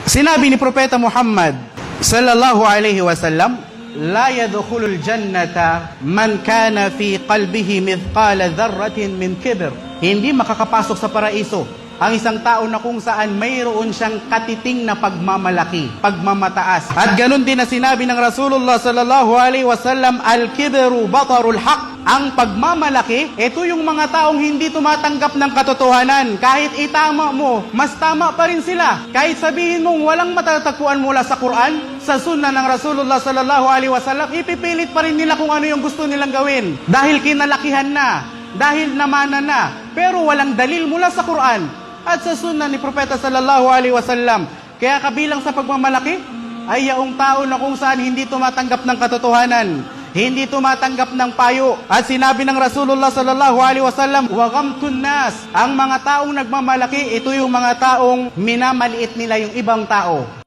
Sinabi ni Propeta Muhammad sallallahu alaihi wasallam, la yadkhulul jannata man kana fi qalbihi mithqala dharratin min kibr. Hindi makakapasok sa paraiso ang isang tao na kung saan mayroon siyang katiting na pagmamalaki, pagmamataas. At ganun din na sinabi ng Rasulullah sallallahu alaihi wasallam, al-kibru batarul haq. Ang pagmamalaki, ito yung mga taong hindi tumatanggap ng katotohanan. Kahit itama mo, mas tama pa rin sila. Kahit sabihin mong walang matatagpuan mula sa Quran, sa sunnah ng Rasulullah sallallahu alaihi wasallam, ipipilit pa rin nila kung ano yung gusto nilang gawin. Dahil kinalakihan na, dahil namana na, pero walang dalil mula sa Quran at sa sunnah ni Propeta sallallahu alaihi wasallam. Kaya kabilang sa pagmamalaki ay yaong tao na kung saan hindi tumatanggap ng katotohanan, hindi tumatanggap ng payo. At sinabi ng Rasulullah sallallahu alaihi wasallam, wa ghamtun nas, ang mga taong nagmamalaki, ito yung mga taong minamaliit nila yung ibang tao.